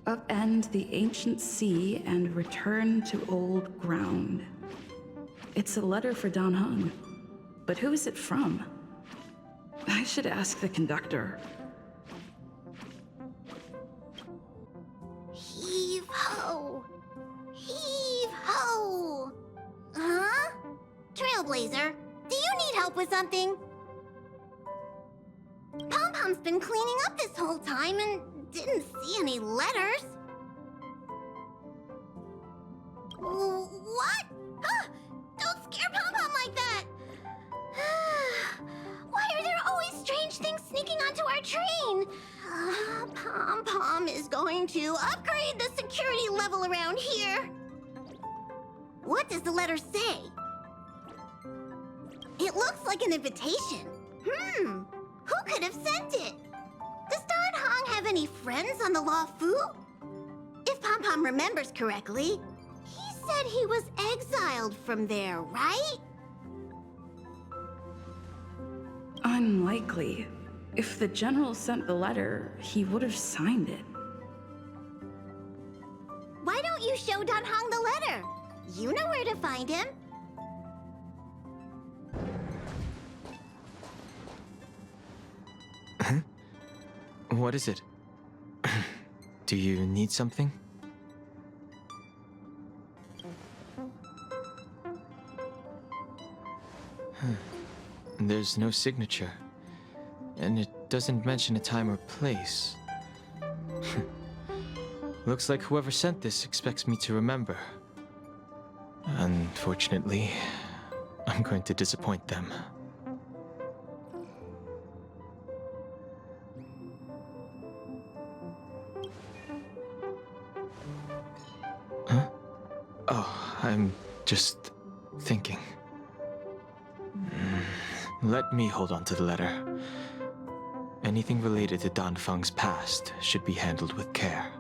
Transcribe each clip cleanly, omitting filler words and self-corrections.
Upend the ancient sea and return to old ground. It's a letter for Dan Heng. But who is it from? I should ask the conductor. Heave ho! Heave ho! Huh? Trailblazer, do you need help with something? Pom-Pom's been cleaning up this whole time and didn't see any letters. What? Huh? Don't scare Pom-Pom like that! Why are there always strange things sneaking onto our train? Pom-Pom is going to upgrade the security level around here. What does the letter say? It looks like an invitation. Who could have sent it? Does Dan Heng have any friends on the Law Fu? If Pom-Pom remembers correctly, he said he was exiled from there, right? Unlikely. If the general sent the letter, he would have signed it. Why don't you show Dan Heng the letter? You know where to find him. What is it? Do you need something? There's no signature. And it doesn't mention a time or place. Looks like whoever sent this expects me to remember. Unfortunately, I'm going to disappoint them. Huh? Oh, I'm just thinking. Let me hold on to the letter. Anything related to Dan Feng's past should be handled with care.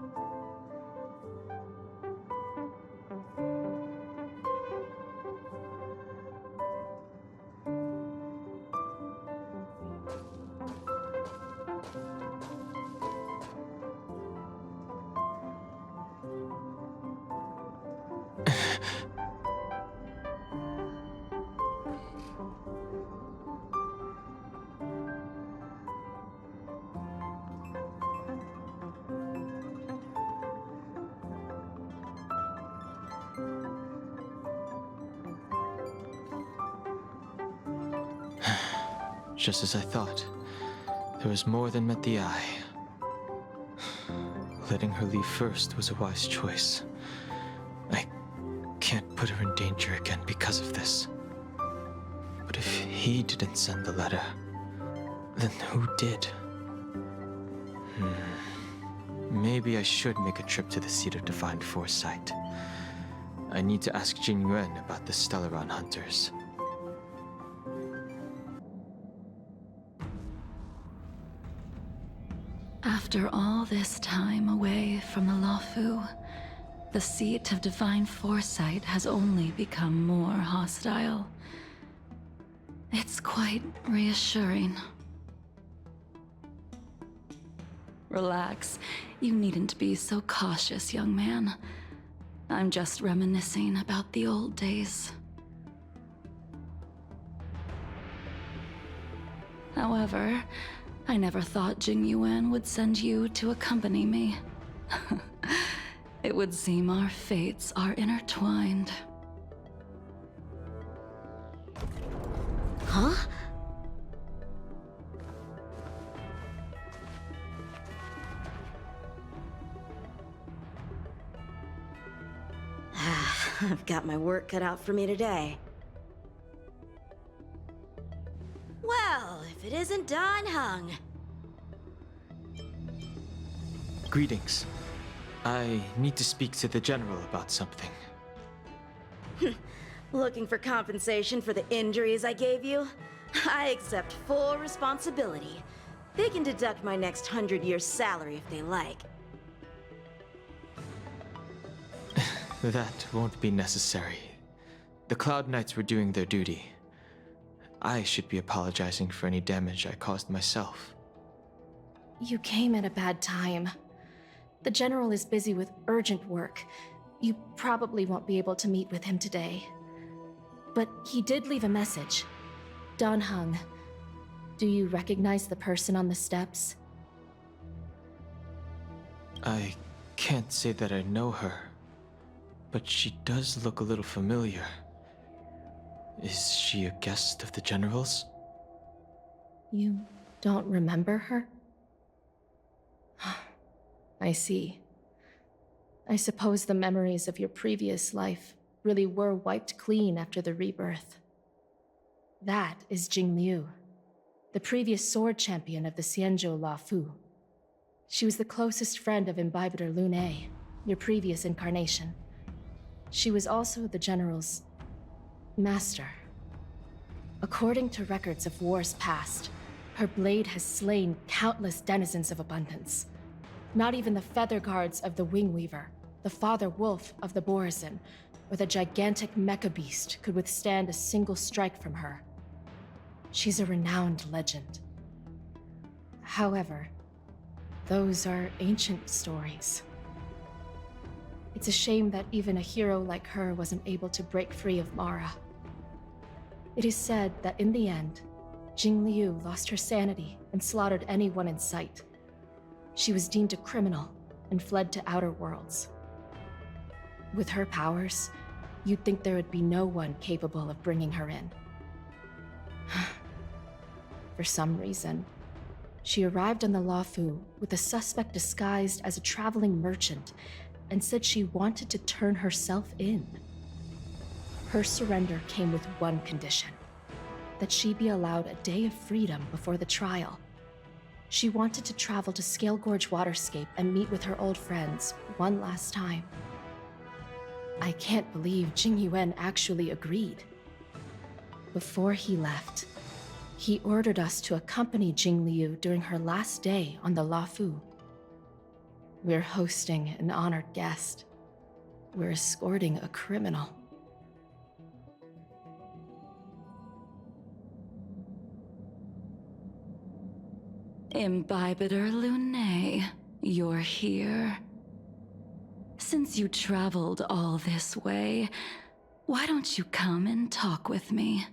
Just as I thought, there was more than met the eye. Letting her leave first was a wise choice. I can't put her in danger again because of this. But if he didn't send the letter, then who did? Maybe I should make a trip to the seat of divine foresight. I need to ask Jing Yuan about the Stellaron hunters. After all this time away from the Luofu, the seat of divine foresight has only become more hostile. It's quite reassuring. Relax. You needn't be so cautious, young man. I'm just reminiscing about the old days. However, I never thought Jing Yuan would send you to accompany me. It would seem our fates are intertwined. Huh? I've got my work cut out for me today. Well, if it isn't Dan Heng. Greetings. I need to speak to the general about something. Looking for compensation for the injuries I gave you? I accept full responsibility. They can deduct my next 100 years' salary if they like. That won't be necessary. The Cloud Knights were doing their duty. I should be apologizing for any damage I caused myself. You came at a bad time. The General is busy with urgent work. You probably won't be able to meet with him today. But he did leave a message. Dan Heng. Do you recognize the person on the steps? I can't say that I know her, but she does look a little familiar. Is she a guest of the General's? You don't remember her? I see. I suppose the memories of your previous life really were wiped clean after the rebirth. That is Jing Liu, the previous sword champion of the Xianzhou La Fu. She was the closest friend of Imbibitor Lune, your previous incarnation. She was also the General's master. According to records of wars past, her blade has slain countless denizens of abundance. Not even the feather guards of the Wing Weaver, the father wolf of the Borazon, or the gigantic mecha beast could withstand a single strike from her. She's a renowned legend. However, those are ancient stories. It's a shame that even a hero like her wasn't able to break free of Mara. It is said that in the end, Jing Liu lost her sanity and slaughtered anyone in sight. She was deemed a criminal and fled to outer worlds. With her powers, you'd think there would be no one capable of bringing her in. For some reason, she arrived on the Luofu with a suspect disguised as a traveling merchant and said she wanted to turn herself in. Her surrender came with one condition: that she be allowed a day of freedom before the trial. She wanted to travel to Scale Gorge Waterscape and meet with her old friends one last time. I can't believe Jing Yuan actually agreed. Before he left, he ordered us to accompany Jing Liu during her last day on the Luofu. We're hosting an honored guest. We're escorting a criminal. Imbibitor Lune, you're here. Since you traveled all this way, why don't you come and talk with me?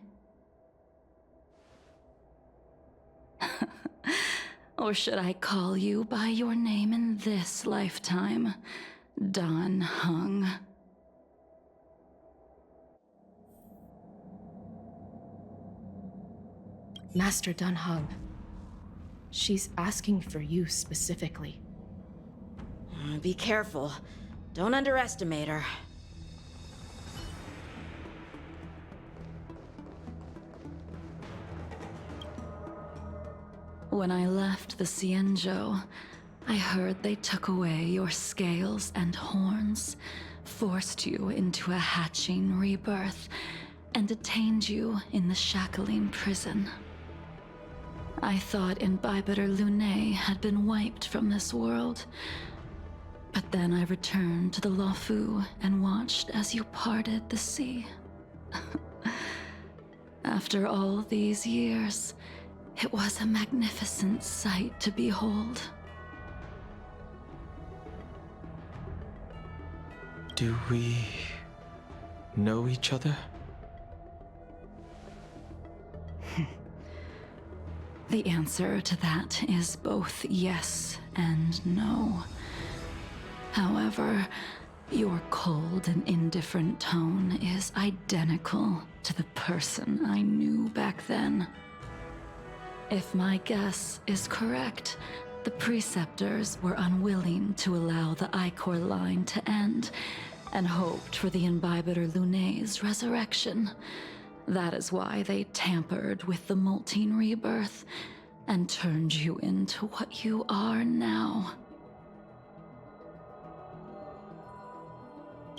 Or should I call you by your name in this lifetime? Dan Heng. Master Dan Heng. She's asking for you specifically. Be careful. Don't underestimate her. When I left the Xianzhou, I heard they took away your scales and horns, forced you into a hatching rebirth, and detained you in the Shackling prison. I thought Imbibitor Lune had been wiped from this world, but then I returned to the Luofu and watched as you parted the sea. After all these years, it was a magnificent sight to behold. Do we know each other? The answer to that is both yes and no. However, your cold and indifferent tone is identical to the person I knew back then. If my guess is correct, the preceptors were unwilling to allow the Ichor line to end, and hoped for the Imbibitor Lune's resurrection. That is why they tampered with the molting rebirth and turned you into what you are now.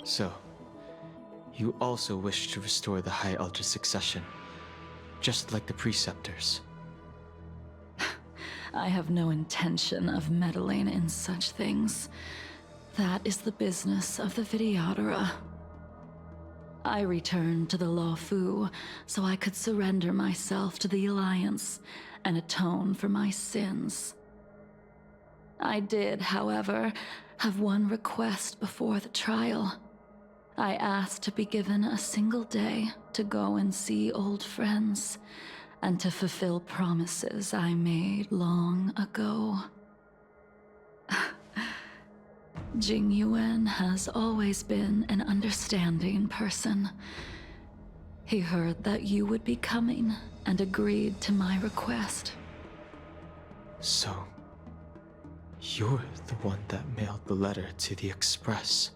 So, you also wish to restore the High Elder succession, just like the preceptors. I have no intention of meddling in such things. That is the business of the Videodora. I returned to the Luofu so I could surrender myself to the Alliance and atone for my sins. I did, however, have one request before the trial. I asked to be given a single day to go and see old friends and to fulfill promises I made long ago. Jing Yuan has always been an understanding person. He heard that you would be coming and agreed to my request. So, you're the one that mailed the letter to the Express.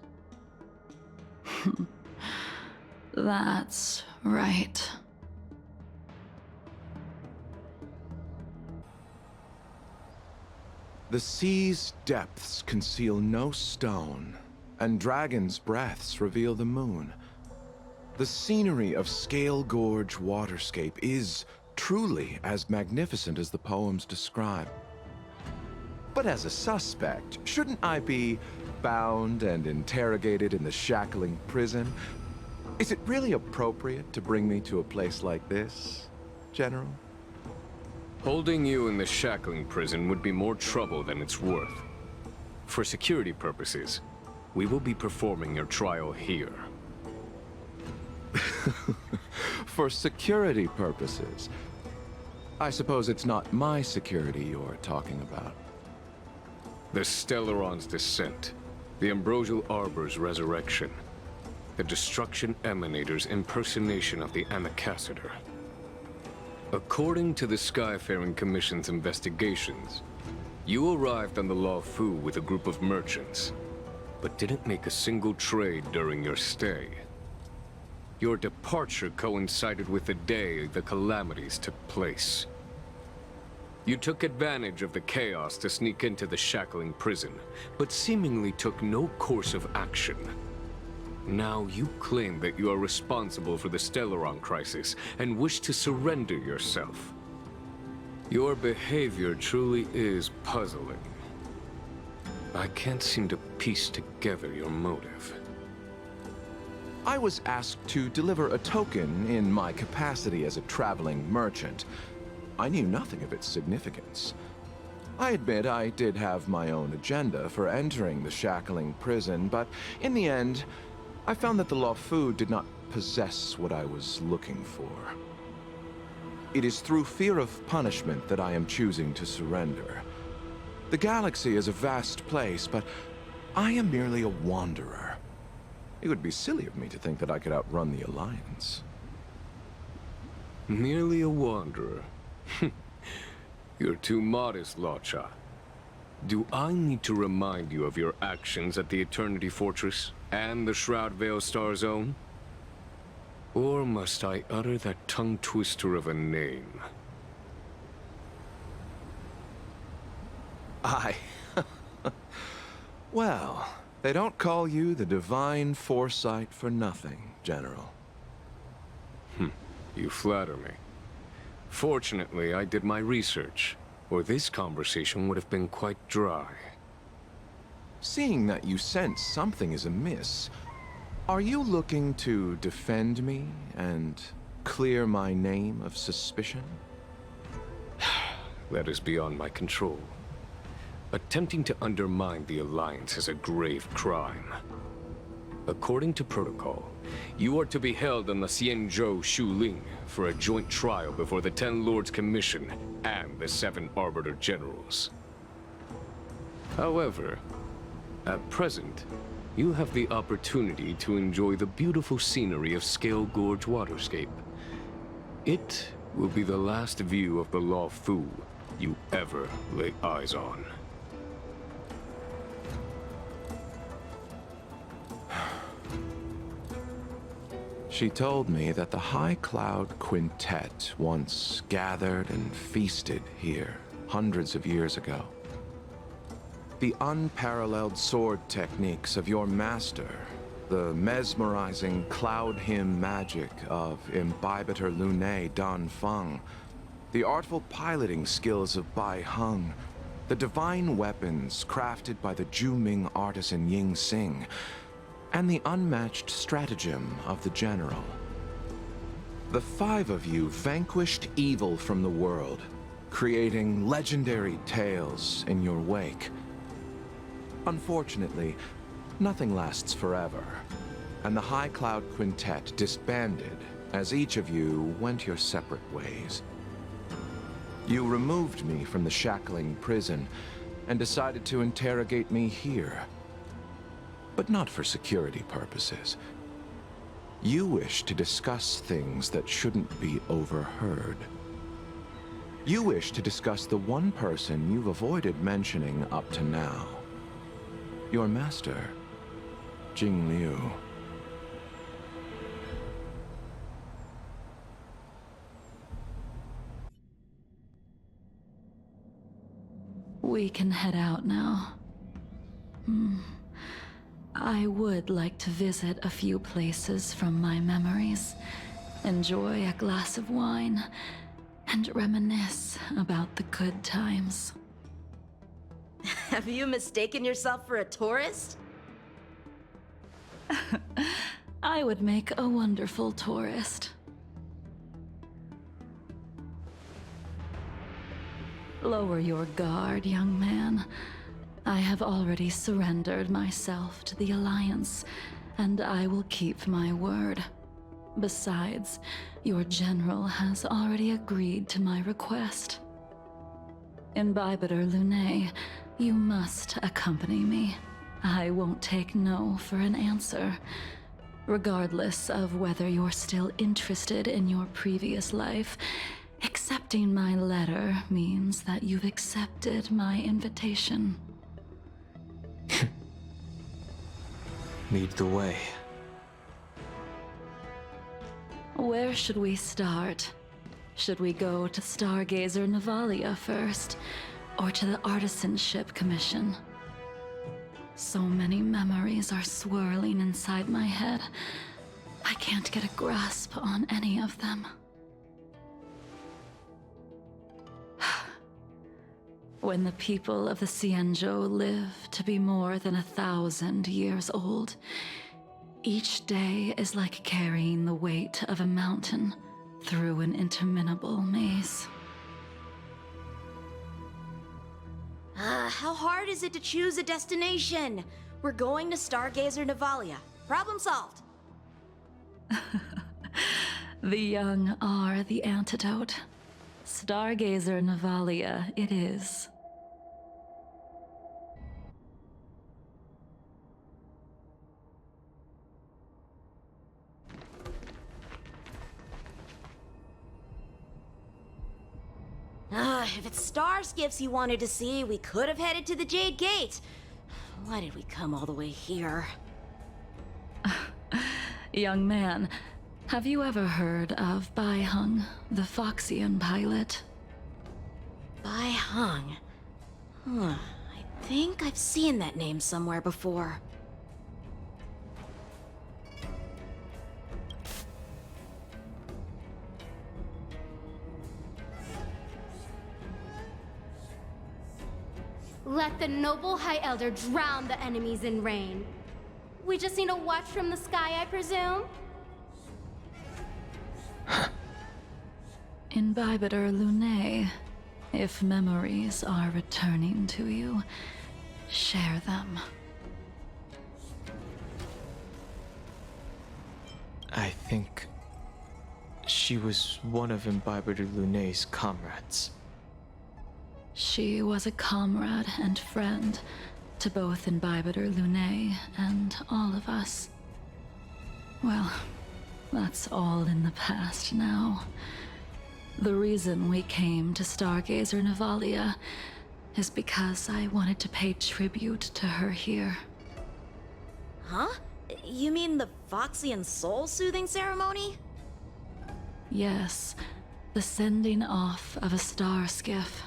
That's right. The sea's depths conceal no stone, and dragons' breaths reveal the moon. The scenery of Scale Gorge Waterscape is truly as magnificent as the poems describe. But as a suspect, shouldn't I be bound and interrogated in the shackling prison? Is it really appropriate to bring me to a place like this, General? Holding you in the shackling prison would be more trouble than it's worth. For security purposes, we will be performing your trial here. For security purposes? I suppose it's not my security you're talking about. The Stellaron's descent, the Ambrosial Arbor's resurrection, the Destruction Emanator's impersonation of the Amicassator. According to the Skyfaring Commission's investigations, you arrived on the Law Fu with a group of merchants, but didn't make a single trade during your stay. Your departure coincided with the day the calamities took place. You took advantage of the chaos to sneak into the shackling prison, but seemingly took no course of action. Now you claim that you are responsible for the Stellaron crisis and wish to surrender yourself. Your behavior truly is puzzling. I can't seem to piece together your motive. I was asked to deliver a token in my capacity as a traveling merchant. I knew nothing of its significance. I admit I did have my own agenda for entering the shackling prison, but in the end, I found that the Law Fu did not possess what I was looking for. It is through fear of punishment that I am choosing to surrender. The galaxy is a vast place, but I am merely a wanderer. It would be silly of me to think that I could outrun the Alliance. Merely a wanderer? You're too modest, Locha. Do I need to remind you of your actions at the Eternity Fortress and the Shroud Veil Star Zone? Or must I utter that tongue-twister of a name? Well, they don't call you the Divine Foresight for nothing, General. You flatter me. Fortunately, I did my research, or this conversation would have been quite dry. Seeing that you sense something is amiss, are you looking to defend me and clear my name of suspicion? That is beyond my control. Attempting to undermine the Alliance is a grave crime. According to protocol, you are to be held on the Xianzhou Shuling for a joint trial before the Ten Lords Commission and the 7 Arbiter Generals. However, at present, you have the opportunity to enjoy the beautiful scenery of Scale Gorge Waterscape. It will be the last view of the Law Fu you ever lay eyes on. She told me that the High Cloud Quintet once gathered and feasted here hundreds of years ago. The unparalleled sword techniques of your master, the mesmerizing cloud hymn magic of Imbibitor Lunae Dan Feng, the artful piloting skills of Bai Heng, the divine weapons crafted by the Juming artisan Ying Xing, and the unmatched stratagem of the General. The 5 of you vanquished evil from the world, creating legendary tales in your wake. Unfortunately, nothing lasts forever, and the High Cloud Quintet disbanded as each of you went your separate ways. You removed me from the shackling prison and decided to interrogate me here. But not for security purposes. You wish to discuss things that shouldn't be overheard. You wish to discuss the one person you've avoided mentioning up to now. Your master, Jing Liu. We can head out now. I would like to visit a few places from my memories, enjoy a glass of wine, and reminisce about the good times. Have you mistaken yourself for a tourist? I would make a wonderful tourist. Lower your guard, young man. I have already surrendered myself to the Alliance, and I will keep my word. Besides, your general has already agreed to my request. Imbibitor Lunae, you must accompany me. I won't take no for an answer, regardless of whether you're still interested in your previous life. Accepting my letter means that you've accepted my invitation. Lead the way. Where should we start? Should we go to Stargazer Navalia first, or to the Artisanship Commission? So many memories are swirling inside my head. I can't get a grasp on any of them. When the people of the Xianzhou live to be more than 1,000 years old, each day is like carrying the weight of a mountain through an interminable maze. How hard is it to choose a destination? We're going to Stargazer Navalia. Problem solved. The young are the antidote. Stargazer Navalia it is. If it's star skiffs you wanted to see, we could have headed to the Jade Gate. Why did we come all the way here? Young man, have you ever heard of Bai Hung, the Foxian pilot? Bai Hung. I think I've seen that name somewhere before. Let the noble High Elder drown the enemies in rain. We just need a watch from the sky, I presume? Imbibitor Lunae, if memories are returning to you, share them. I think she was one of Imbibitor Lunae's comrades. She was a comrade and friend to both Imbibitor Lunae and all of us. Well, that's all in the past now. The reason we came to Stargazer Navalia is because I wanted to pay tribute to her here. Huh? You mean the Foxian soul-soothing ceremony? Yes, the sending off of a star skiff.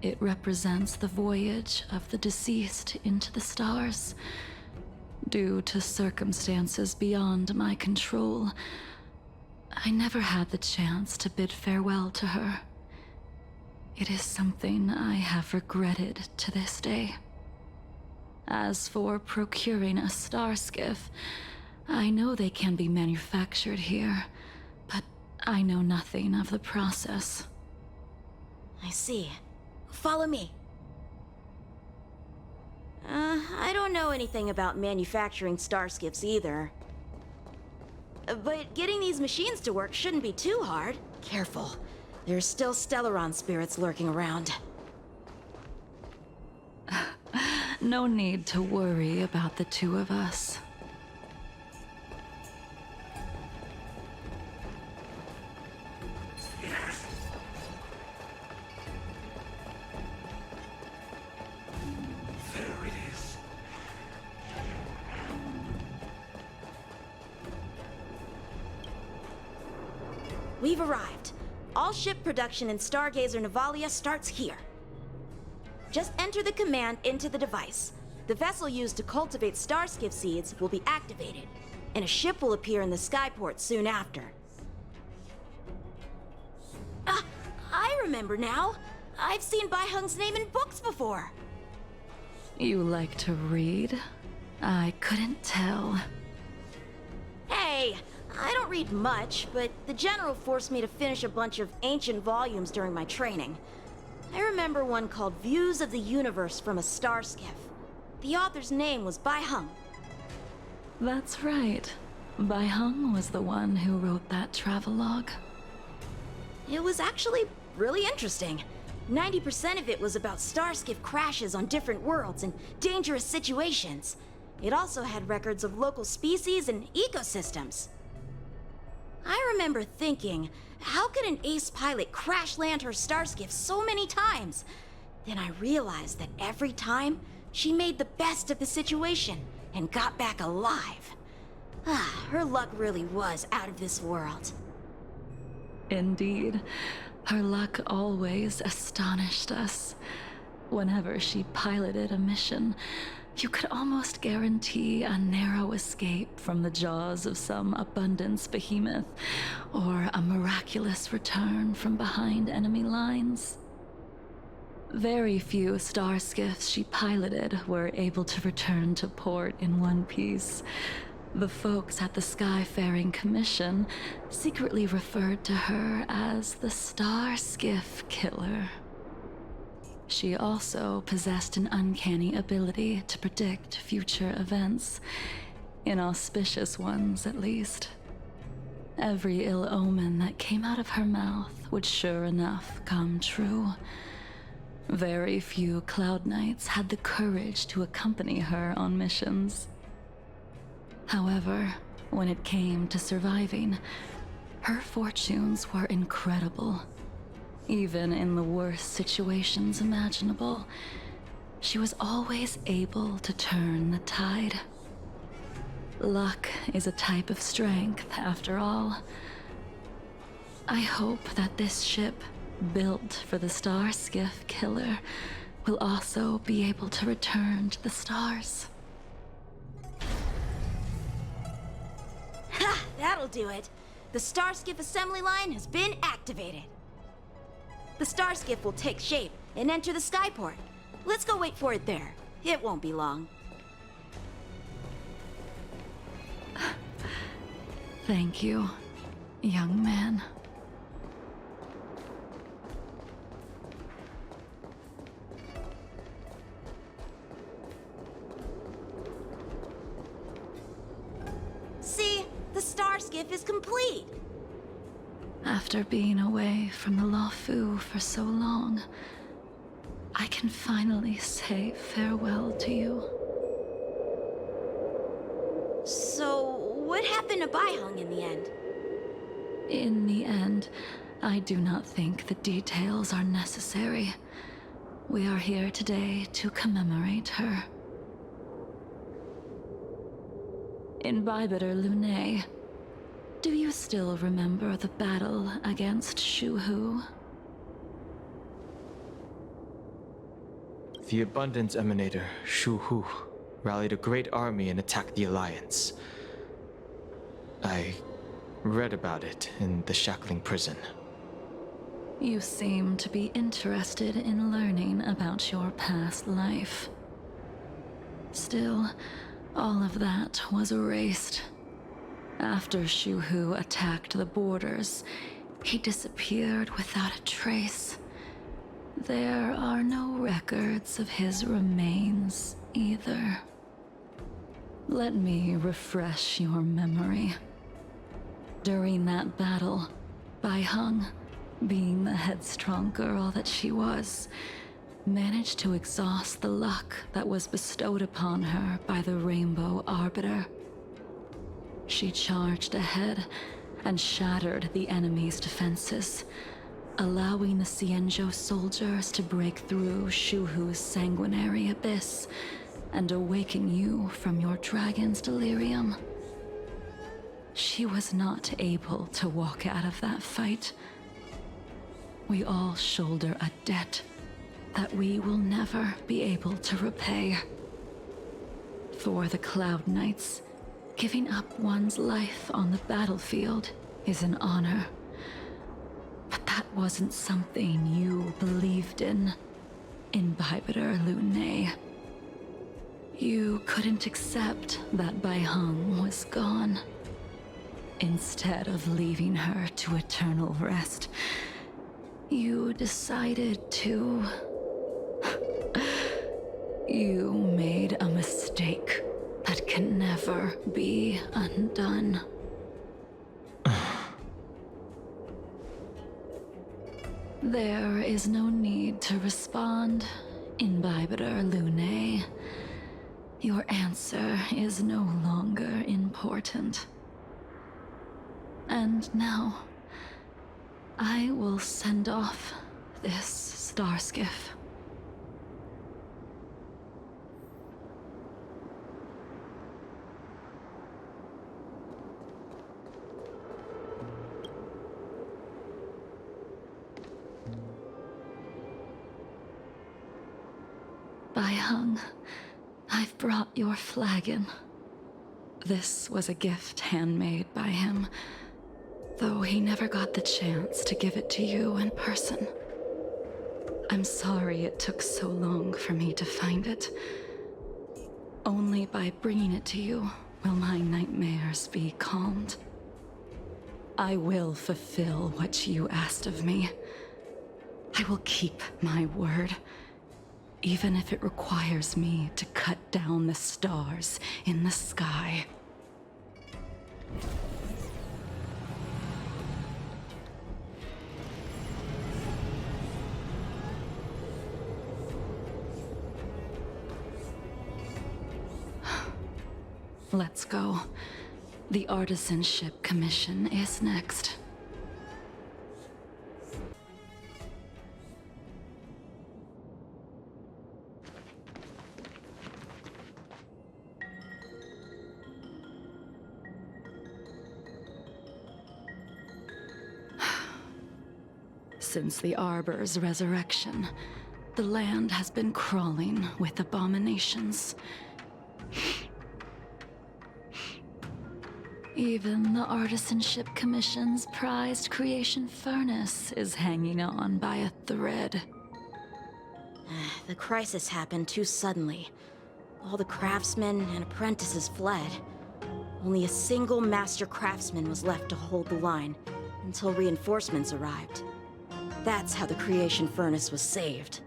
It represents the voyage of the deceased into the stars. Due to circumstances beyond my control, I never had the chance to bid farewell to her. It is something I have regretted to this day. As for procuring a star skiff, I know they can be manufactured here, but I know nothing of the process. I see. Follow me. I don't know anything about manufacturing starskiffs either. But getting these machines to work shouldn't be too hard. Careful. There's still Stellaron spirits lurking around. No need to worry about the two of us. We've arrived. All ship production in Stargazer Navalia starts here. Just enter the command into the device. The vessel used to cultivate starskiff seeds will be activated, and a ship will appear in the skyport soon after. Ah, I remember now. I've seen Bai Hung's name in books before. You like to read? I couldn't tell. Hey, I don't read much, but the General forced me to finish a bunch of ancient volumes during my training. I remember one called Views of the Universe from a Starskiff. The author's name was Bai Hung. That's right. Bai Hung was the one who wrote that travelogue. It was actually really interesting. 90% of it was about starskiff crashes on different worlds and dangerous situations. It also had records of local species and ecosystems. I remember thinking, how could an ace pilot crash land her starskiff so many times? Then I realized that every time, she made the best of the situation and got back alive. Ah, her luck really was out of this world. Indeed. Her luck always astonished us. Whenever she piloted a mission, you could almost guarantee a narrow escape from the jaws of some abundance behemoth, or a miraculous return from behind enemy lines. Very few starskiffs she piloted were able to return to port in one piece. The folks at the Skyfaring Commission secretly referred to her as the Starskiff Killer. She also possessed an uncanny ability to predict future events, inauspicious ones at least. Every ill omen that came out of her mouth would sure enough come true. Very few Cloud Knights had the courage to accompany her on missions. However, when it came to surviving, her fortunes were incredible. Even in the worst situations imaginable, she was always able to turn the tide. Luck is a type of strength, after all. I hope that this ship, built for the Starskiff Killer, will also be able to return to the stars. Ha! That'll do it. The Starskiff assembly line has been activated. The Starskiff will take shape and enter the skyport. Let's go wait for it there. It won't be long. Thank you, young man. See? The Starskiff is complete! After being away from the Lawfu for so long, I can finally say farewell to you. So, what happened to Bai Hung in the end? In the end, I do not think the details are necessary. We are here today to commemorate her. In Bibiter Lunae, do you still remember the battle against Shuhu? The Abundance Emanator, Shuhu, rallied a great army and attacked the Alliance. I read about it in the Shackling prison. You seem to be interested in learning about your past life. Still, all of that was erased. After Shuhu attacked the borders, he disappeared without a trace. There are no records of his remains either. Let me refresh your memory. During that battle, Bai Hung, being the headstrong girl that she was, managed to exhaust the luck that was bestowed upon her by the Rainbow Arbiter. She charged ahead and shattered the enemy's defenses, allowing the Xianzhou soldiers to break through Shuhu's sanguinary abyss and awaken you from your dragon's delirium. She was not able to walk out of that fight. We all shoulder a debt that we will never be able to repay. For the Cloud Knights, giving up one's life on the battlefield is an honor. But that wasn't something you believed in, Imbibitor Lunay. You couldn't accept that Bai Hung was gone. Instead of leaving her to eternal rest, you decided to... You made a mistake that can never be undone. There is no need to respond, Imbibitor Lunay. Your answer is no longer important. And now, I will send off this star skiff. Bai Hung, I've brought your flagon. This was a gift handmade by him, though he never got the chance to give it to you in person. I'm sorry it took so long for me to find it. Only by bringing it to you will my nightmares be calmed. I will fulfill what you asked of me. I will keep my word, even if it requires me to cut down the stars in the sky. Let's go. The Artisanship Commission is next. Since the Arbor's resurrection, the land has been crawling with abominations. Even the Artisanship Commission's prized creation furnace is hanging on by a thread. The crisis happened too suddenly. All the craftsmen and apprentices fled. Only a single master craftsman was left to hold the line until reinforcements arrived. That's how the creation furnace was saved.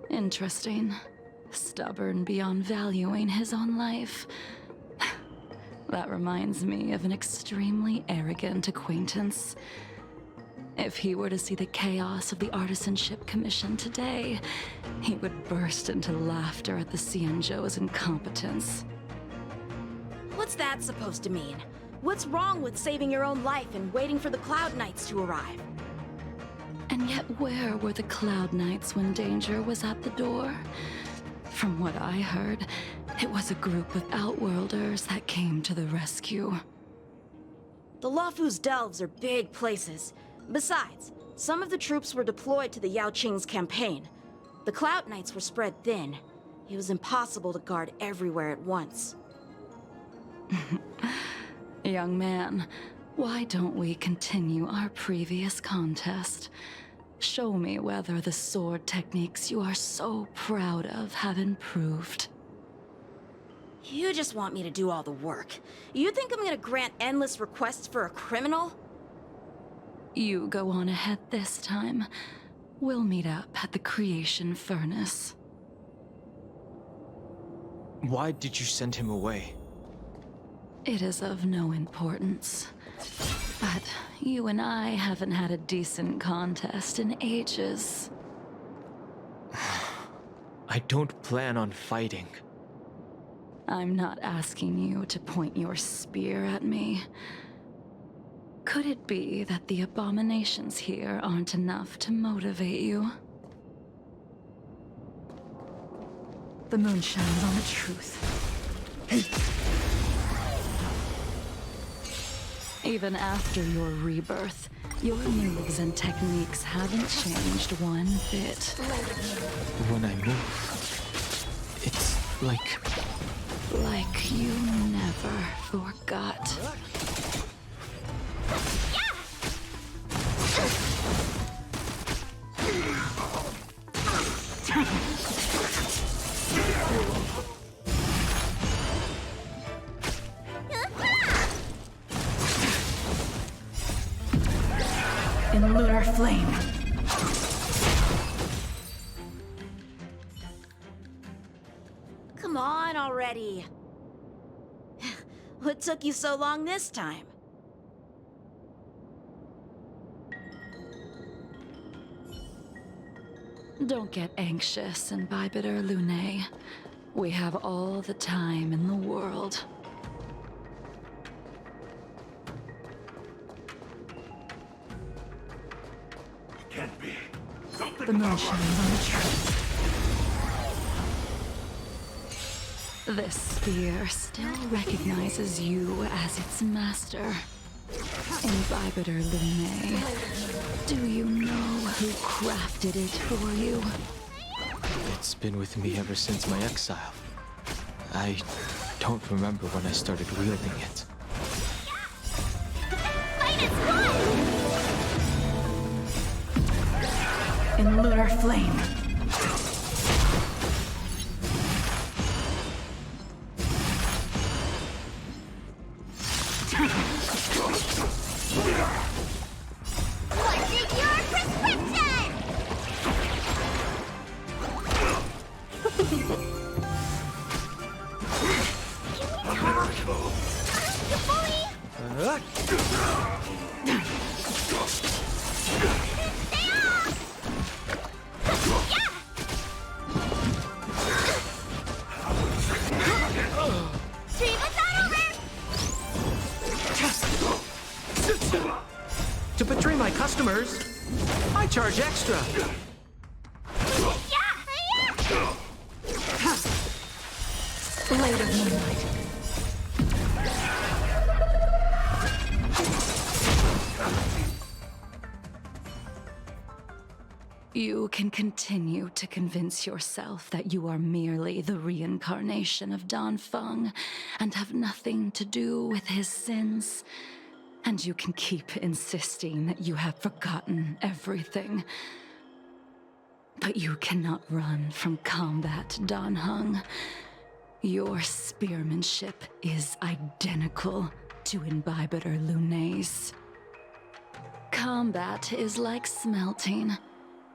Interesting. Stubborn beyond valuing his own life. That reminds me of an extremely arrogant acquaintance. If he were to see the chaos of the Artisanship Commission today, he would burst into laughter at the Xianzhou's incompetence. What's that supposed to mean? What's wrong with saving your own life and waiting for the Cloud Knights to arrive? And yet where were the Cloud Knights when danger was at the door? From what I heard, it was a group of Outworlders that came to the rescue. The Luofu's delves are big places. Besides, some of the troops were deployed to the Yao Qing's campaign. The Cloud Knights were spread thin. It was impossible to guard everywhere at once. Young man, why don't we continue our previous contest? Show me whether the sword techniques you are so proud of have improved. You just want me to do all the work. You think I'm gonna grant endless requests for a criminal? You go on ahead this time. We'll meet up at the creation furnace. Why did you send him away? It is of no importance. But you and I haven't had a decent contest in ages. I don't plan on fighting. I'm not asking you to point your spear at me. Could it be that the abominations here aren't enough to motivate you? The moon shines on the truth. Even after your rebirth, your moves and techniques haven't changed one bit. When I move, it's like you never forgot. In lunar flame. Come on already. What took you so long this time? Don't get anxious, Imbibiter Lunae. We have all the time in the world. Can't be. The moon shines on the truth. This spear still recognizes you as its master. Imbibiter Lunae, do you know who crafted it for you? it's been with me ever since my exile. I don't remember when I started wielding it. Fight is one! In lunar flame. What's in your prescription? To betray my customers, I charge extra. Blade of moonlight. You can continue to convince yourself that you are merely the reincarnation of Dan Feng and have nothing to do with his sins. And you can keep insisting that you have forgotten everything. But you cannot run from combat, Dan Heng. Your spearmanship is identical to Imbibiter Lunae's. Combat is like smelting,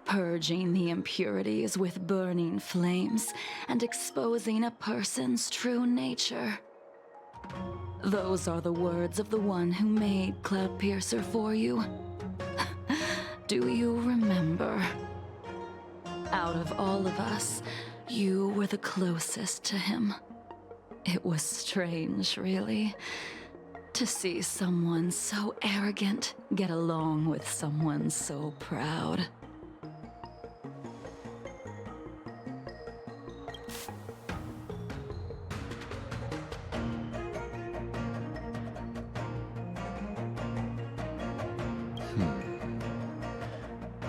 purging the impurities with burning flames and exposing a person's true nature. Those are the words of the one who made Cloudpiercer for you. Do you remember? Out of all of us, you were the closest to him. It was strange, really, to see someone so arrogant get along with someone so proud.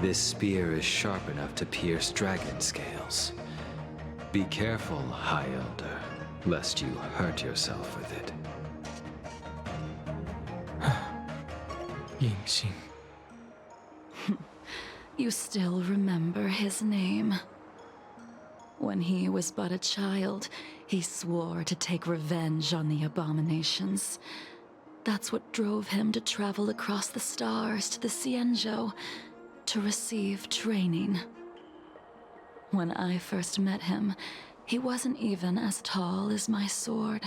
This spear is sharp enough to pierce dragon scales. Be careful, High Elder, lest you hurt yourself with it. Yingxing. You still remember his name. When he was but a child, he swore to take revenge on the abominations. That's what drove him to travel across the stars to the Xianzhou to receive training. When I first met him, he wasn't even as tall as my sword,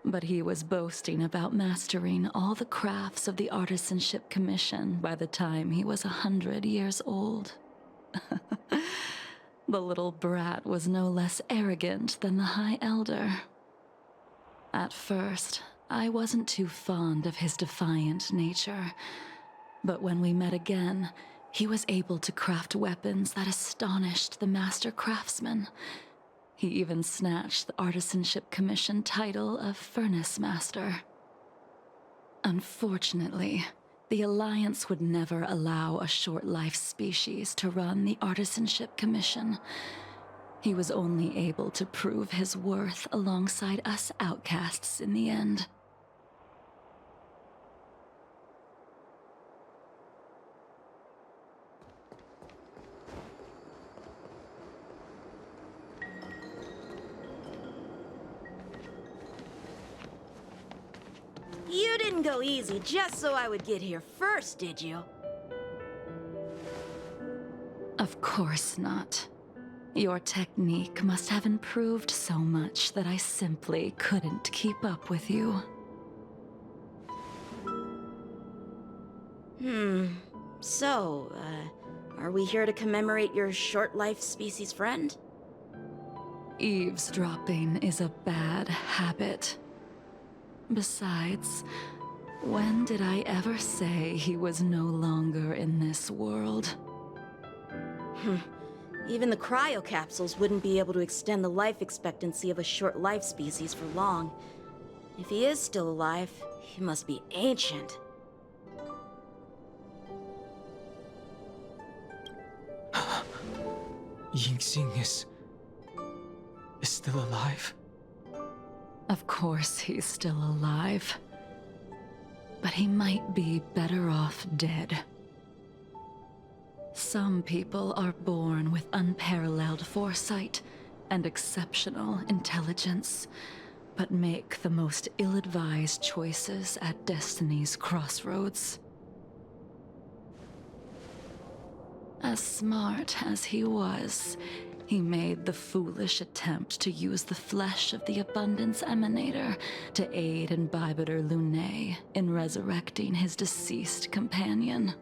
but he was boasting about mastering all the crafts of the Artisanship Commission by the time he was 100 years old. The little brat was no less arrogant than the High Elder. At first, I wasn't too fond of his defiant nature, but when we met again, he was able to craft weapons that astonished the master craftsman. He even snatched the Artisanship Commission title of Furnace Master. Unfortunately, the Alliance would never allow a short-life species to run the Artisanship Commission. He was only able to prove his worth alongside us outcasts in the end. You didn't go easy just so I would get here first, did you? Of course not. Your technique must have improved so much that I simply couldn't keep up with you. So, are we here to commemorate your short-life species friend? Eavesdropping is a bad habit. Besides, when did I ever say he was no longer in this world? Even the cryocapsules wouldn't be able to extend the life expectancy of a short-life species for long. If he is still alive, he must be ancient. Yingxing is still alive? Of course he's still alive. But he might be better off dead. Some people are born with unparalleled foresight and exceptional intelligence, but make the most ill-advised choices at destiny's crossroads. As smart as he was, he made the foolish attempt to use the flesh of the Abundance Emanator to aid in Bibiter Lunae in resurrecting his deceased companion.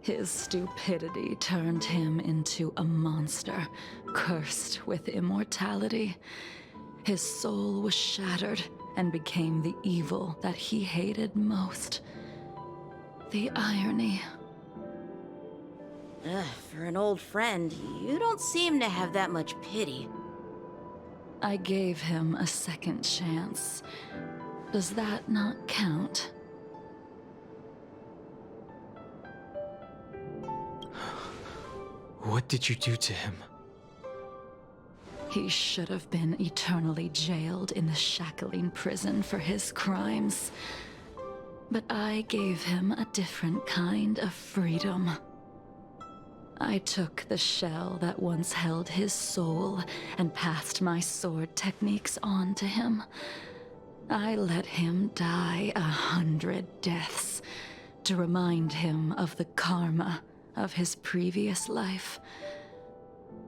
His stupidity turned him into a monster, cursed with immortality. His soul was shattered and became the evil that he hated most. The irony. For an old friend, you don't seem to have that much pity. I gave him a second chance. Does that not count? What did you do to him? He should have been eternally jailed in the shackling prison for his crimes. But I gave him a different kind of freedom. I took the shell that once held his soul and passed my sword techniques on to him. I let him die 100 deaths to remind him of the karma of his previous life.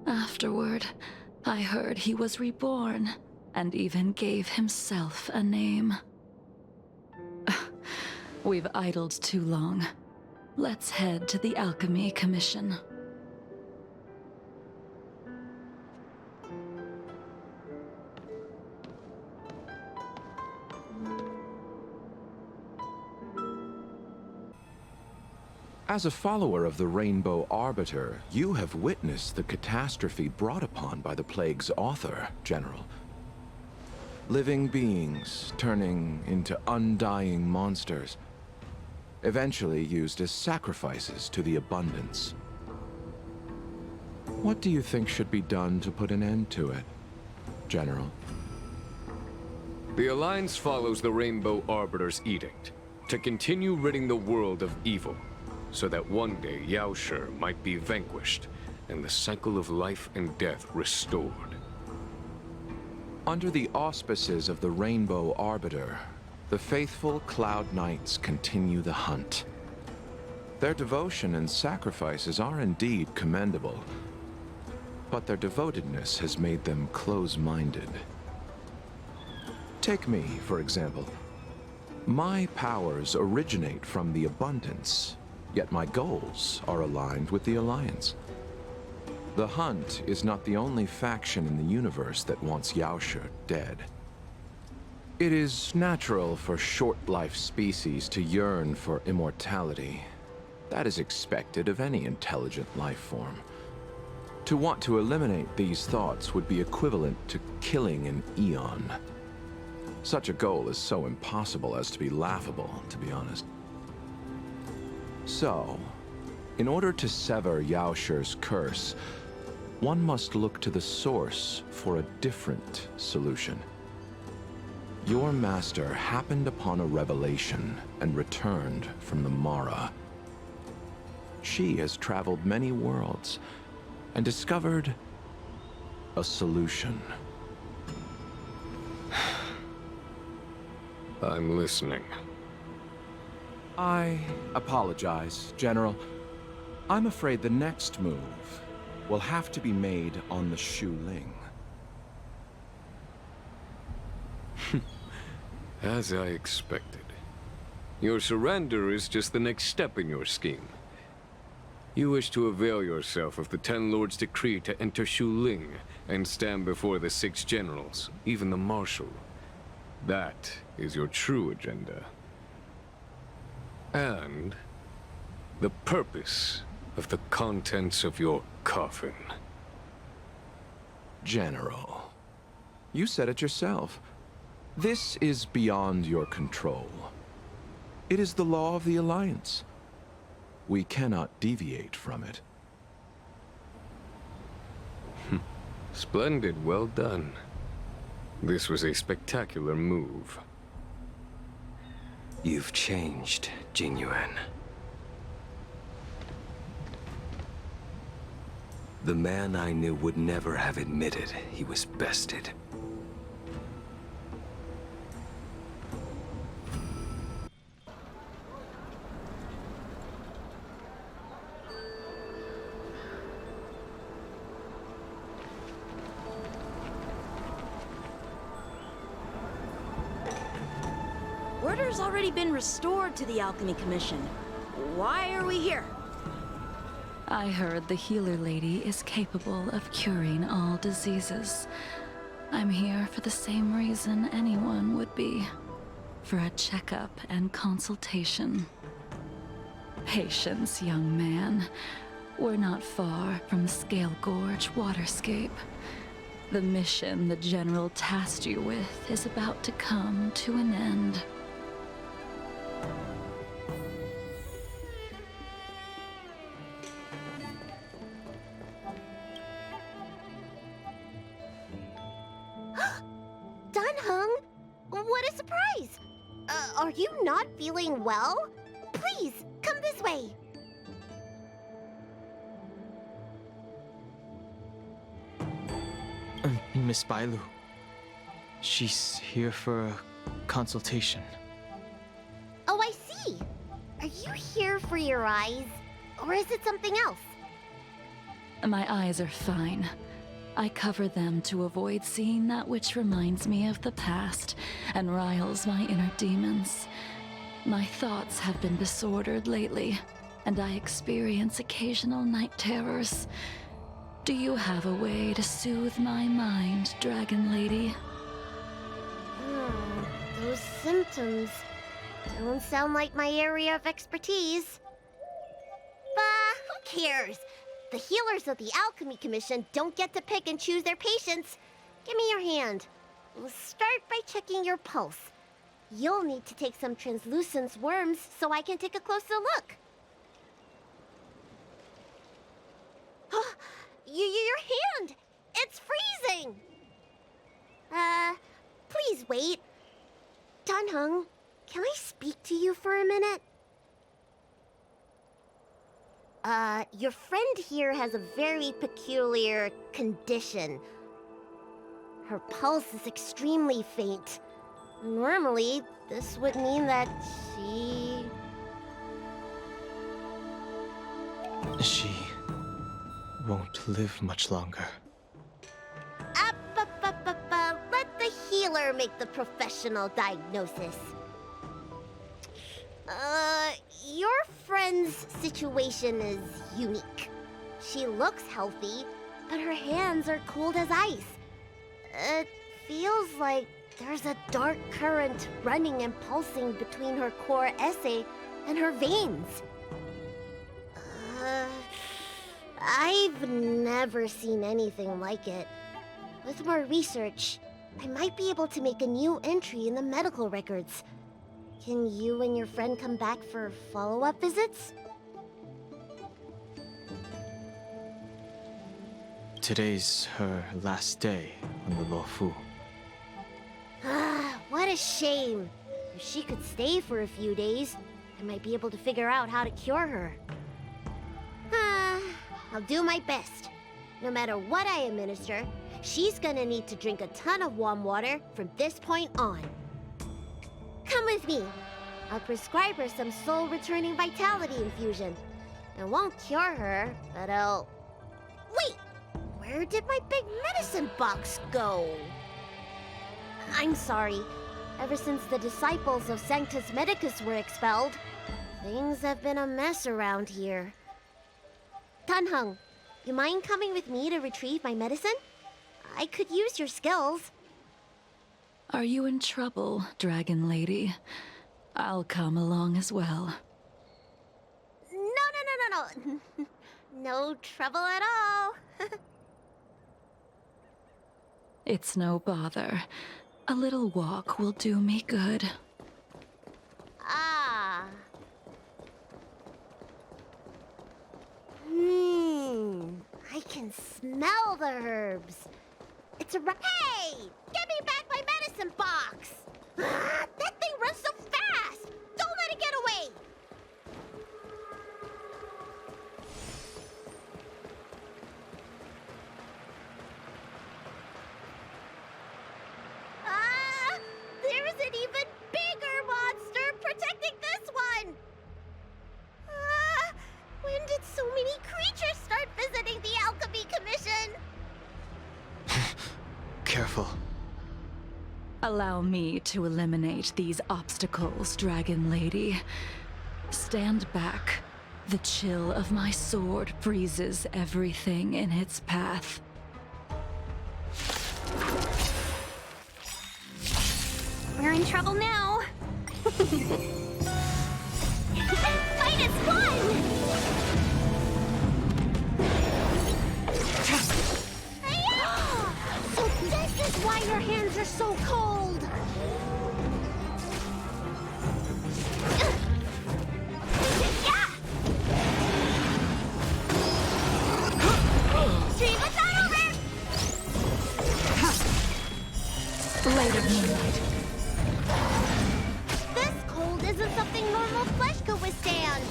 Afterward, I heard he was reborn and even gave himself a name. We've idled too long. Let's head to the Alchemy Commission. As a follower of the Rainbow Arbiter, you have witnessed the catastrophe brought upon by the plague's author, General. Living beings turning into undying monsters, eventually used as sacrifices to the Abundance. What do you think should be done to put an end to it, General? The Alliance follows the Rainbow Arbiter's edict to continue ridding the world of evil, so that one day Yaoshi might be vanquished and the cycle of life and death restored. Under the auspices of the Rainbow Arbiter, the faithful Cloud Knights continue the hunt. Their devotion and sacrifices are indeed commendable, but their devotedness has made them close-minded. Take me, for example. My powers originate from the abundance, yet my goals are aligned with the Alliance. The Hunt is not the only faction in the universe that wants Yaoshe dead. It is natural for short-life species to yearn for immortality. That is expected of any intelligent life form. To want to eliminate these thoughts would be equivalent to killing an eon. Such a goal is so impossible as to be laughable, to be honest. So, in order to sever Yaoshe's curse, one must look to the source for a different solution. Your master happened upon a revelation and returned from the Mara. She has traveled many worlds and discovered a solution. I'm listening. I apologize, General. I'm afraid the next move will have to be made on the Shu Ling. As I expected. Your surrender is just the next step in your scheme. You wish to avail yourself of the Ten Lords' decree to enter Shu Ling and stand before the 6 generals, even the Marshal. That is your true agenda. And the purpose of the contents of your coffin. General, you said it yourself. This is beyond your control. It is the law of the Alliance. We cannot deviate from it. Splendid, well done. This was a spectacular move. You've changed, Jingyuan. The man I knew would never have admitted he was bested. Order's already been restored to the Alchemy Commission. Why are we here? I heard the healer lady is capable of curing all diseases. I'm here for the same reason anyone would be. For a checkup and consultation. Patience, young man. We're not far from the Scale Gorge waterscape. The mission the General tasked you with is about to come to an end. What a surprise! Are you not feeling well? Please, come this way. Miss Bailu. She's here for a consultation. Oh, I see. Are you here for your eyes? Or is it something else? My eyes are fine. I cover them to avoid seeing that which reminds me of the past and riles my inner demons. My thoughts have been disordered lately, and I experience occasional night terrors. Do you have a way to soothe my mind, Dragon Lady? Those symptoms don't sound like my area of expertise. Bah, who cares? The healers of the Alchemy Commission don't get to pick and choose their patients. Give me your hand. We'll start by checking your pulse. You'll need to take some translucent worms so I can take a closer look. Your hand! It's freezing! Please wait. Danheng, can I speak to you for a minute? Your friend here has a very peculiar condition. Her pulse is extremely faint. Normally, this would mean that she... She won't live much longer. Let the healer make the professional diagnosis. Your friend's situation is unique. She looks healthy, but her hands are cold as ice. It feels like there's a dark current running and pulsing between her core essay and her veins. I've never seen anything like it. With more research, I might be able to make a new entry in the medical records. Can you and your friend come back for follow-up visits? Today's her last day on the Luofu. What a shame. If she could stay for a few days, I might be able to figure out how to cure her. I'll do my best. No matter what I administer, she's gonna need to drink a ton of warm water from this point on. Come with me. I'll prescribe her some soul-returning vitality infusion. It won't cure her, but I'll... Wait! Where did my big medicine box go? I'm sorry. Ever since the disciples of Sanctus Medicus were expelled, things have been a mess around here. Tanheng, you mind coming with me to retrieve my medicine? I could use your skills. Are you in trouble, Dragon Lady? I'll come along as well. No. No trouble at all. It's no bother. A little walk will do me good. Ah. I can smell the herbs. It's a Hey! Give me back my medicine box! That thing runs so fast! Don't let it get away! There is an even bigger monster protecting this one! When did so many creatures start visiting the Alchemy Commission? Careful. Allow me to eliminate these obstacles, Dragon Lady. Stand back. The chill of my sword freezes everything in its path. We're in trouble now. Fight is fun! So this is why your hands are so cold! Stream us on over! Blade of Moonlight. This cold isn't something normal flesh could withstand.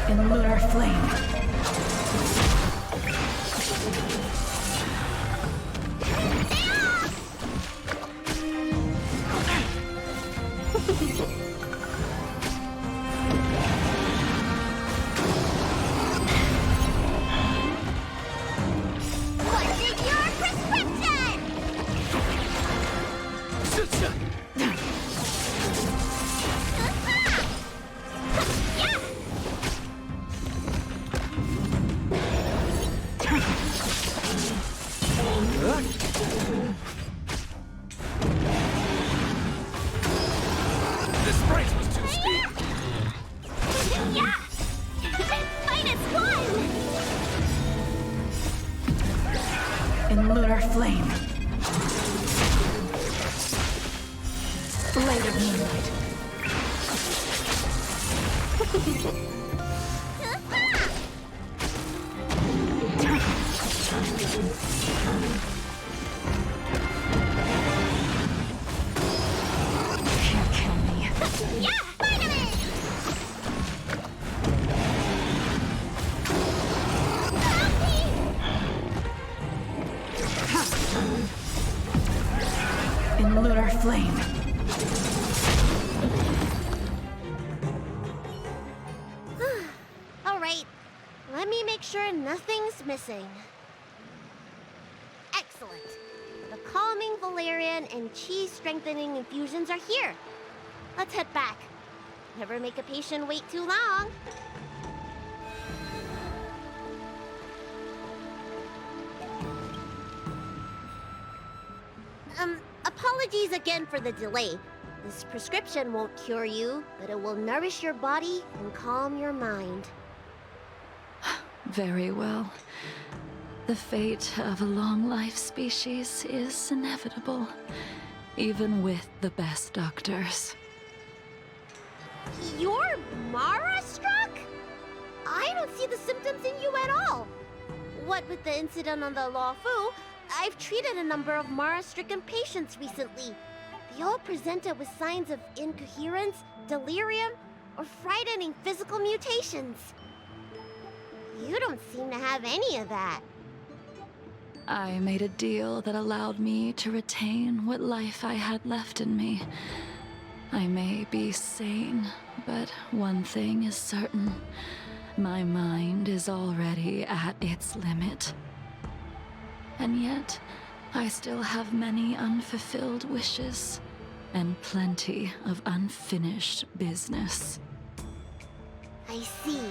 In lunar flame. What's in your prescription? This sprite was too steep. Yeah! Fight is fun! In lunar flame. Blade of Moonlight. Can't kill me. Yeah! Finally! In lunar flame. things missing. Excellent. The calming valerian and chi strengthening infusions are here. Let's head back. Never make a patient wait too long. Apologies again for the delay. This prescription won't cure you, but it will nourish your body and calm your mind. Very well. The fate of a long-life species is inevitable, even with the best doctors. You're Mara-struck? I don't see the symptoms in you at all. What with the incident on the Law Fu, I've treated a number of Mara-stricken patients recently. They all presented with signs of incoherence, delirium, or frightening physical mutations. You don't seem to have any of that. I made a deal that allowed me to retain what life I had left in me. I may be sane, but one thing is certain. My mind is already at its limit. And yet, I still have many unfulfilled wishes, and plenty of unfinished business. I see.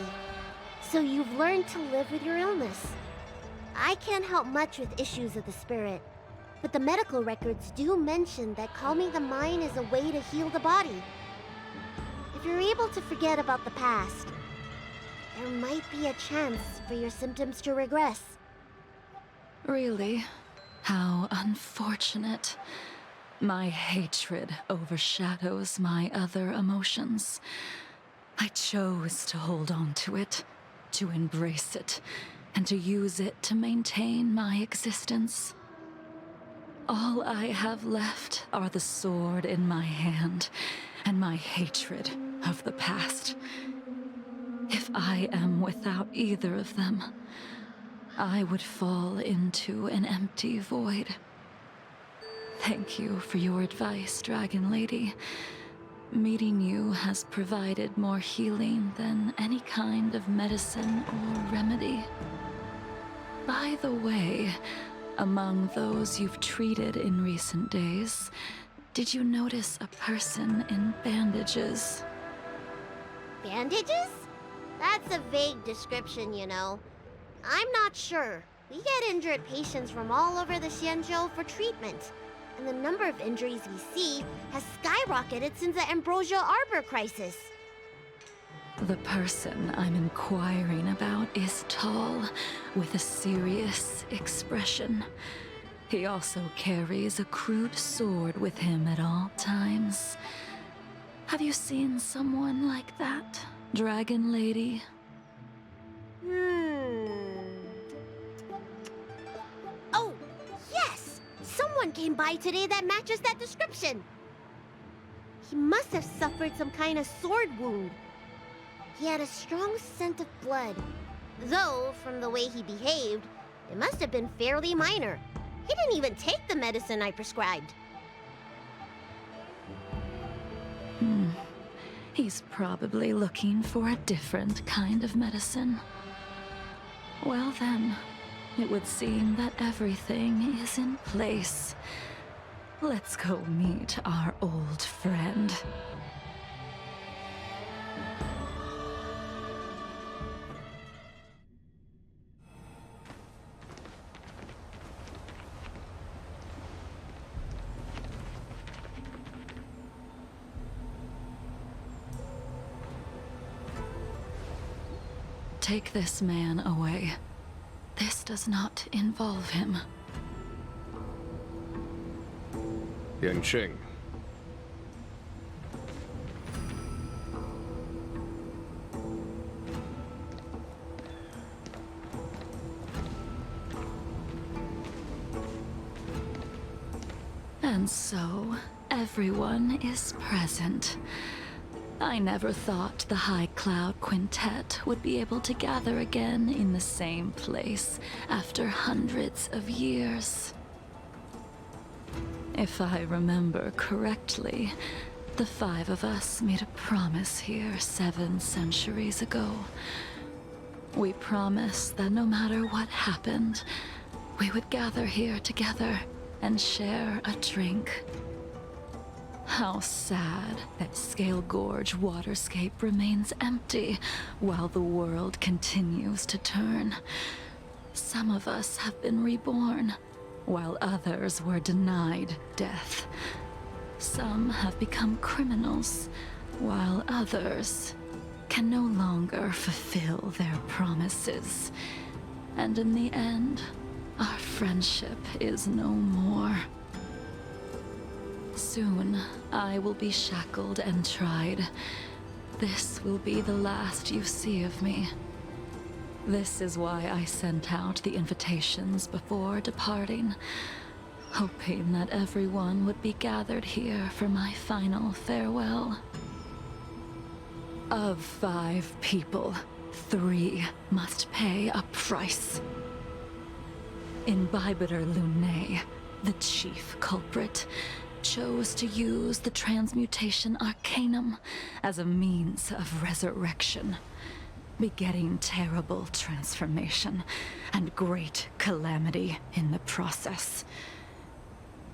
So you've learned to live with your illness. I can't help much with issues of the spirit, but the medical records do mention that calming the mind is a way to heal the body. If you're able to forget about the past, there might be a chance for your symptoms to regress. Really? How unfortunate. My hatred overshadows my other emotions. I chose to hold on to it, to embrace it, and to use it to maintain my existence. All I have left are the sword in my hand and my hatred of the past. If I am without either of them, I would fall into an empty void. Thank you for your advice, Dragon Lady. Meeting you has provided more healing than any kind of medicine or remedy. By the way, among those you've treated in recent days, did you notice a person in bandages? Bandages? That's a vague description, you know. I'm not sure. We get injured patients from all over the Xianzhou for treatment, and the number of injuries we see has skyrocketed since the Ambrosia Arbor crisis. The person I'm inquiring about is tall, with a serious expression. He also carries a crude sword with him at all times. Have you seen someone like that, Dragon Lady? Oh, yes! Someone came by today that matches that description. He must have suffered some kind of sword wound. He had a strong scent of blood. Though, from the way he behaved, it must have been fairly minor. He didn't even take the medicine I prescribed. He's probably looking for a different kind of medicine. Well then, it would seem that everything is in place. Let's go meet our old friend. Take this man away. This does not involve him. Yanqing. And so, everyone is present. I never thought the High Cloud Quintet would be able to gather again in the same place after hundreds of years. If I remember correctly, the five of us made a promise here 7 centuries ago. We promised that no matter what happened, we would gather here together and share a drink. How sad that Scale Gorge waterscape remains empty while the world continues to turn. Some of us have been reborn, while others were denied death. Some have become criminals, while others can no longer fulfill their promises. And in the end, our friendship is no more. Soon, I will be shackled and tried. This will be the last you see of me. This is why I sent out the invitations before departing, hoping that everyone would be gathered here for my final farewell. Of 5 people, 3 must pay a price. Imbibitor Lunae, the chief culprit, chose to use the transmutation arcanum as a means of resurrection, begetting terrible transformation and great calamity in the process.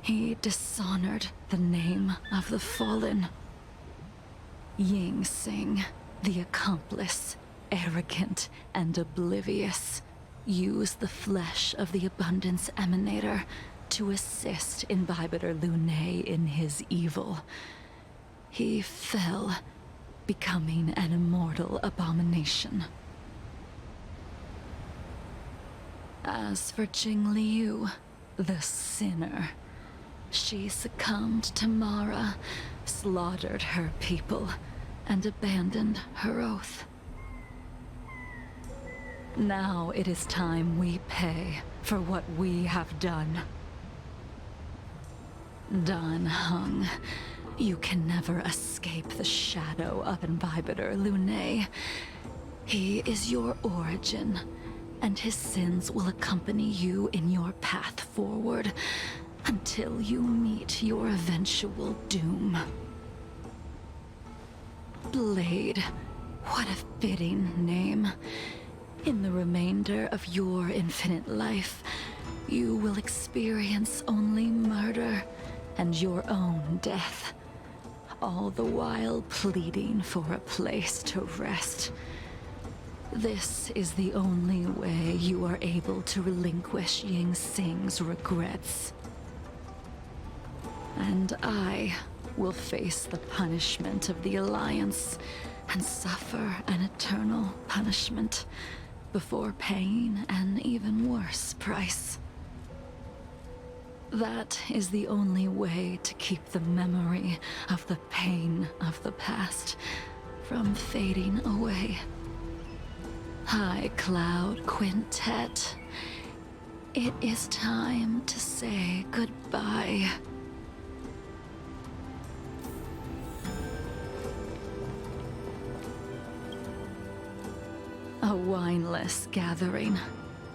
He dishonored the name of the fallen. Ying Sing, the accomplice, arrogant and oblivious, used the flesh of the Abundance Emanator to assist Imbibitor Lunae in his evil. He fell, becoming an immortal abomination. As for Jingliu, the sinner, she succumbed to Mara, slaughtered her people, and abandoned her oath. Now it is time we pay for what we have done. Dan Heng, you can never escape the shadow of Imbibitor Lunae. He is your origin, and his sins will accompany you in your path forward until you meet your eventual doom. Blade, what a fitting name. In the remainder of your infinite life, you will experience only murder and your own death, all the while pleading for a place to rest. This is the only way you are able to relinquish Ying Sing's regrets. And I will face the punishment of the Alliance and suffer an eternal punishment before paying an even worse price. That is the only way to keep the memory of the pain of the past from fading away. High Cloud Quintet, it is time to say goodbye. A wineless gathering,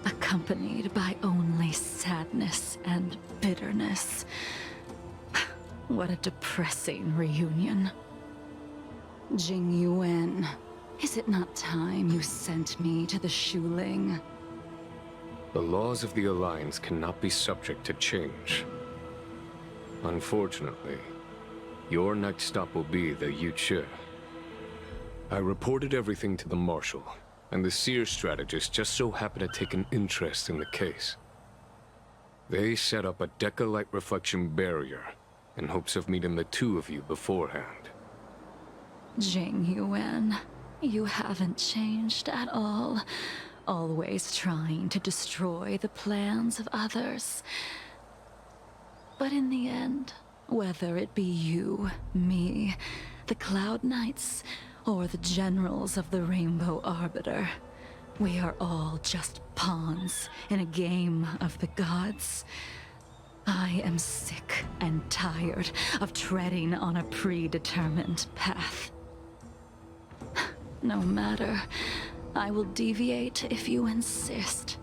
accompanied by only sadness and bitterness. What a depressing reunion. Jing Yuan, is it not time you sent me to the Shuling? The laws of the Alliance cannot be subject to change. Unfortunately, your next stop will be the Yuchi. I reported everything to the Marshal, and the Seer strategist just so happened to take an interest in the case. They set up a Deca-light reflection barrier in hopes of meeting the 2 of you beforehand. Jing Yuan, you haven't changed at all. Always trying to destroy the plans of others. But in the end, whether it be you, me, the Cloud Knights, or the generals of the Rainbow Arbiter, we are all just pawns in a game of the gods. I am sick and tired of treading on a predetermined path. No matter, I will deviate if you insist,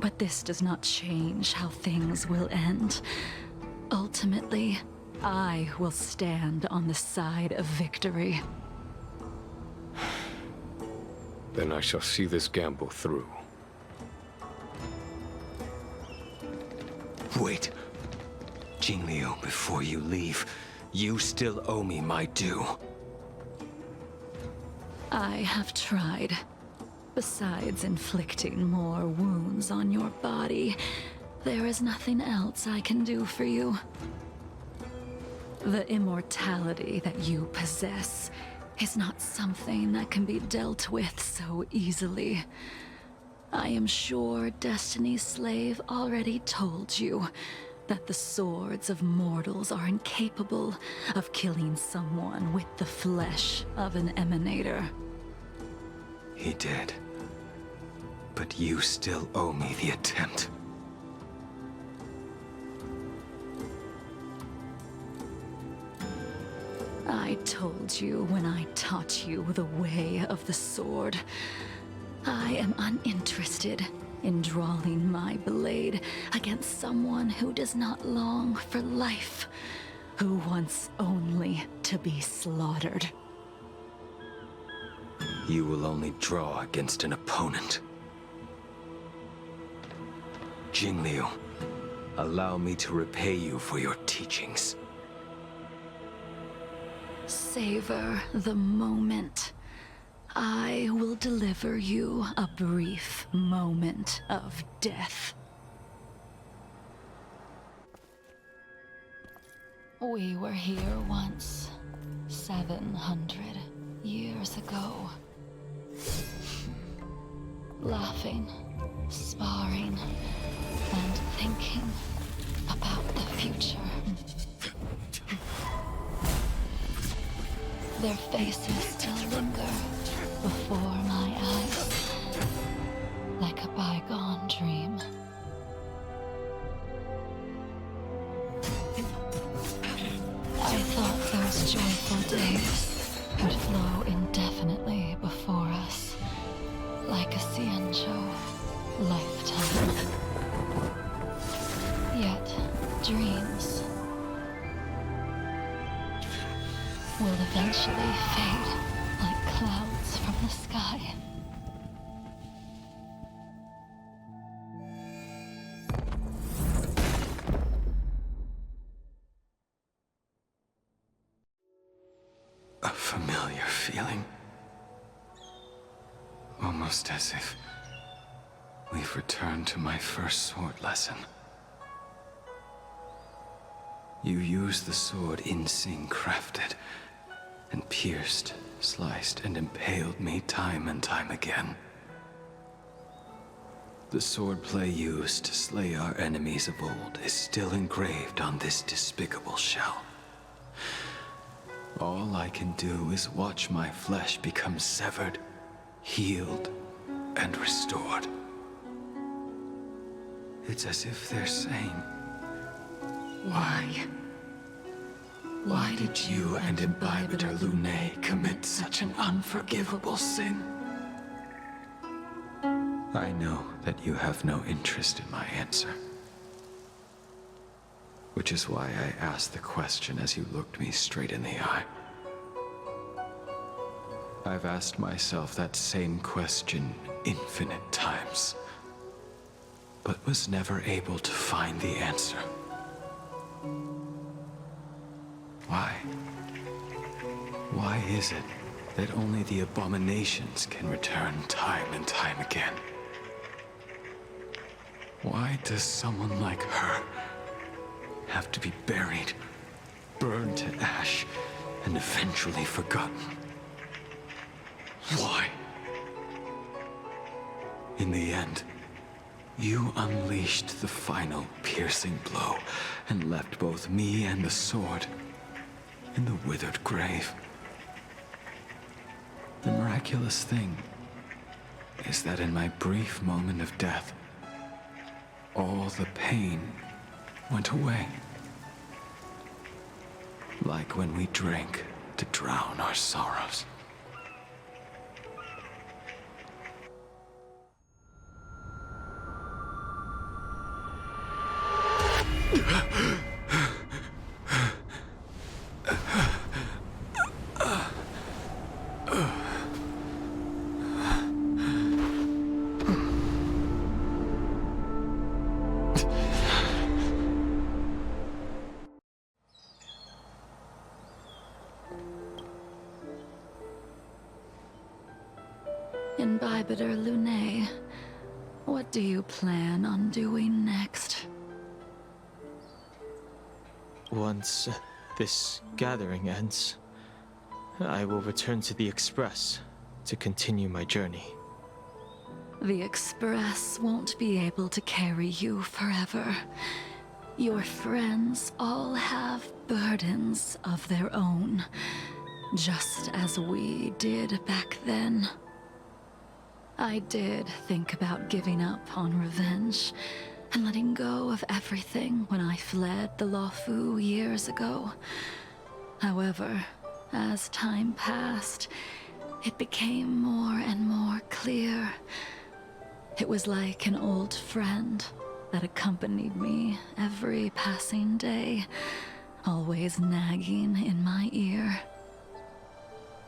but this does not change how things will end. Ultimately, I will stand on the side of victory. Then I shall see this gamble through. Wait. Jingliu, before you leave, you still owe me my due. I have tried. Besides inflicting more wounds on your body, there is nothing else I can do for you. The immortality that you possess is not something that can be dealt with so easily. I am sure Destiny's slave already told you that the swords of mortals are incapable of killing someone with the flesh of an emanator. He did. But you still owe me the attempt. I told you when I taught you the way of the sword. I am uninterested in drawing my blade against someone who does not long for life, who wants only to be slaughtered. You will only draw against an opponent. Jingliu, allow me to repay you for your teachings. Savor the moment. I will deliver you a brief moment of death. We were here once, 700 years ago. Laughing, sparring, and thinking about the future. Their faces still linger before my eyes, like a bygone dream. I thought those joyful days would flow indefinitely before us, like a Ciencho lifetime. Yet, dreams will eventually fade like clouds from the sky. A familiar feeling. Almost as if we've returned to my first sword lesson. You used the sword Insing crafted, and pierced, sliced, and impaled me time and time again. The swordplay used to slay our enemies of old is still engraved on this despicable shell. All I can do is watch my flesh become severed, healed, and restored. It's as if they're saying, why? Why did you and Imbibitor Lunae commit such an unforgivable sin? I know that you have no interest in my answer. Which is why I asked the question as you looked me straight in the eye. I've asked myself that same question infinite times, but was never able to find the answer. Why? Why is it that only the abominations can return time and time again? Why does someone like her have to be buried, burned to ash, and eventually forgotten? Why? In the end, you unleashed the final piercing blow and left both me and the sword in the withered grave. The miraculous thing is that in my brief moment of death, all the pain went away. Like when we drank to drown our sorrows. Imbibitor Lunae, what do you plan on doing next? Once this gathering ends, I will return to the Express to continue my journey. The Express won't be able to carry you forever. Your friends all have burdens of their own, just as we did back then. I did think about giving up on revenge and letting go of everything when I fled the Luofu years ago. However, as time passed, it became more and more clear. It was like an old friend that accompanied me every passing day, always nagging in my ear.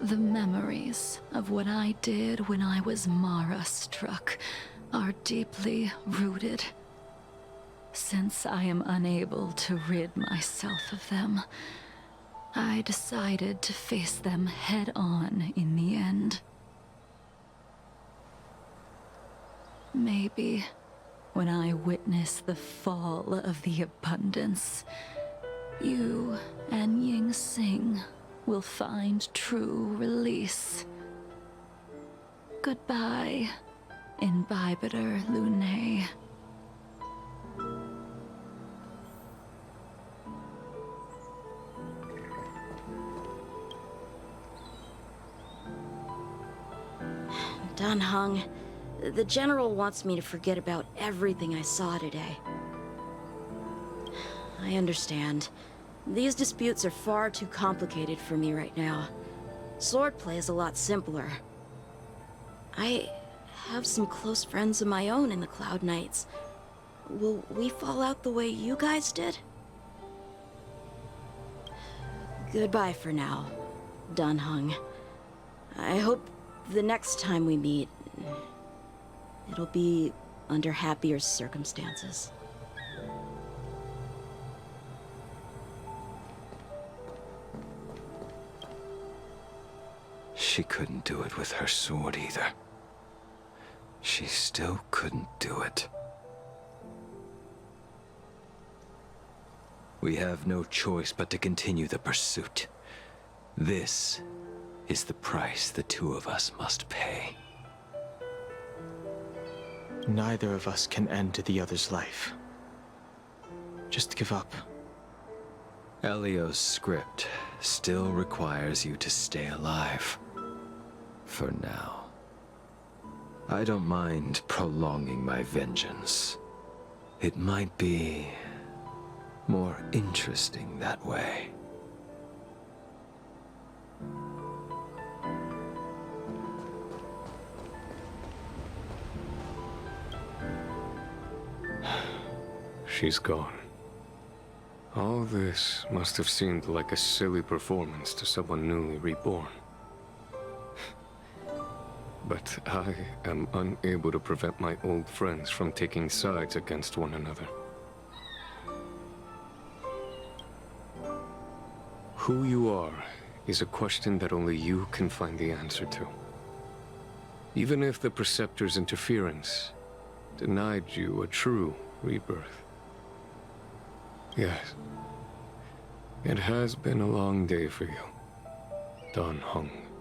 The memories of what I did when I was Mara-struck are deeply rooted. Since I am unable to rid myself of them, I decided to face them head-on in the end. Maybe when I witness the fall of the abundance, you and Ying Sing will find true release. Goodbye, Imbibitor Lunae. Dan Heng, the General wants me to forget about everything I saw today. I understand. These disputes are far too complicated for me right now. Swordplay is a lot simpler. I have some close friends of my own in the Cloud Knights. Will we fall out the way you guys did? Goodbye for now, Dan Heng. I hope the next time we meet, it'll be under happier circumstances. She couldn't do it with her sword either. She still couldn't do it. We have no choice but to continue the pursuit. This is the price the two of us must pay. Neither of us can end the other's life. Just give up. Elio's script still requires you to stay alive. For now. I don't mind prolonging my vengeance. It might be more interesting that way. She's gone. All this must have seemed like a silly performance to someone newly reborn. But I am unable to prevent my old friends from taking sides against one another. Who you are is a question that only you can find the answer to. Even if the Preceptor's interference denied you a true rebirth. Yes, it has been a long day for you, Dan Heng.